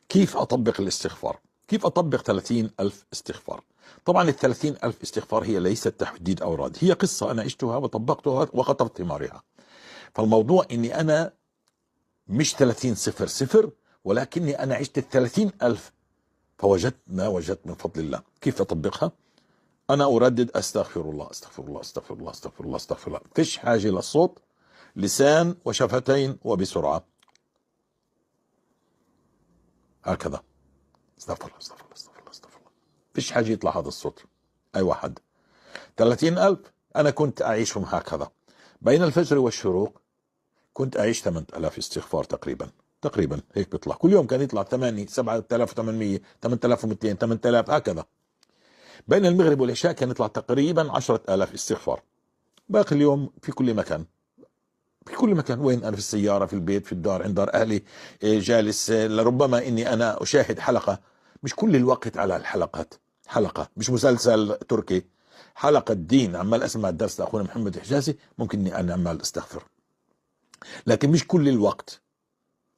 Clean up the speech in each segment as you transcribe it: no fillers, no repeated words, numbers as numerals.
كيف أطبق الاستغفار؟ كيف أطبق 30,000 استغفار؟ طبعا 30,000 استغفار هي ليست تحديد أوراد، هي قصة أنا عشتها وطبقتها وقطفت ثمارها. فالموضوع إني أنا مش 30,000، ولكني أنا عشت 30,000 فوجدت ما وجدت من فضل الله. كيف أطبقها؟ أنا أردد أستغفر الله أستغفر الله أستغفر الله أستغفر الله أستغفر الله، فيش حاجة للصوت، لسان وشفتين وبسرعة، هكذا استغفر الله استغفر الله استغفر الله استغفر الله، فيش حاجة يطلع هذا الصوت. أي واحد 30,000 أنا كنت أعيشهم هكذا. بين الفجر والشروق كنت أعيش 8,000 استغفار تقريبا هيك بيطلع كل يوم. كان يطلع 8 7,800 8,200 8,000 هكذا. بين المغرب والعشاء كان يطلع تقريبا 10,000 استغفار. باقي اليوم في كل مكان، في كل مكان، وين أنا؟ في السيارة، في البيت، في الدار، عند دار أهلي، جالس، لربما إني أنا أشاهد حلقة. مش كل الوقت على الحلقات، حلقة مش مسلسل تركي، حلقة دين، عمال أسمع الدرس لأخونا محمد حجازي، ممكن إني أنا عمال أستغفر، لكن مش كل الوقت.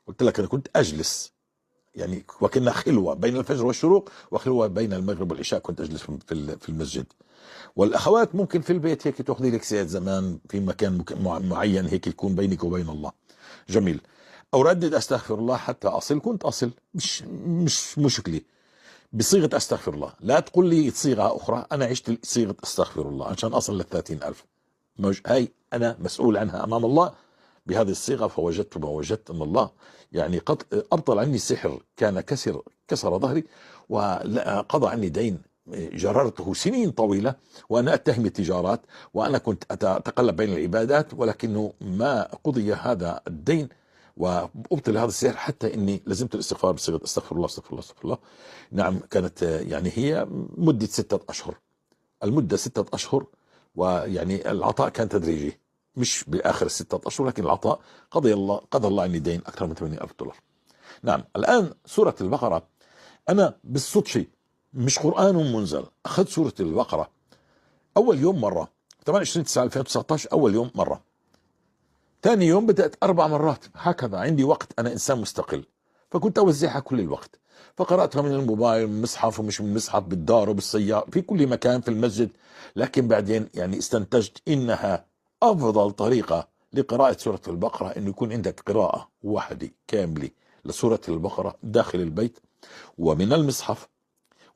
قلت لك أنا كنت أجلس يعني وكنا خلوة بين الفجر والشروق، وخلوة بين المغرب والعشاء، كنت أجلس في المسجد. والأخوات ممكن في البيت هيك تأخذي لك ساعة زمان في مكان معين هيك يكون بينك وبين الله. جميل. أردد أستغفر الله حتى أصل. كنت أصل، مش مشكلة بصيغة أستغفر الله. لا تقول لي صيغة أخرى، أنا عشت صيغة أستغفر الله عشان أصل ل30,000. هاي أنا مسؤول عنها أمام الله بهذه الصيغة. فوجدت ما وجدت أن الله يعني قد أبطل عني السحر، كان كسر ظهري، وقضى عني دين جررته سنين طويلة، وأنا أتهم التجارات، وأنا كنت أتقلب بين العبادات، ولكنه ما قضي هذا الدين وأبطل هذا السحر، حتى إني لزمت الاستغفار بصيغة أستغفر الله أستغفر الله أستغفر الله. نعم، كانت يعني هي مدة 6 أشهر، المدة 6 أشهر، ويعني العطاء كان تدريجي، مش بآخر 6 أشهر، لكن العطاء قضى الله عني دين أكثر من $80,000. نعم. الآن سورة البقرة، أنا بالصدفة مش قرآن منزل، أخذت سورة البقرة أول يوم مرة 28/9/2019، أول يوم مرة، ثاني يوم بدأت 4 مرات، هكذا. عندي وقت، أنا إنسان مستقل، فكنت أوزعها كل الوقت. فقرأتها من الموبايل، من المصحف، ومش من المصحف، بالدار وبالسيارة، في كل مكان، في المسجد. لكن بعدين يعني استنتجت إنها أفضل طريقة لقراءة سورة البقرة إنه يكون عندك قراءة واحدة كاملة لسورة البقرة داخل البيت ومن المصحف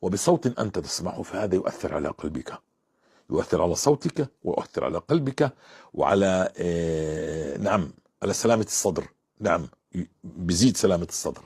وبصوت أنت تسمعه. فهذا يؤثر على قلبك، يؤثر على صوتك، ويؤثر على قلبك، وعلى نعم على سلامة الصدر. نعم، بيزيد سلامة الصدر.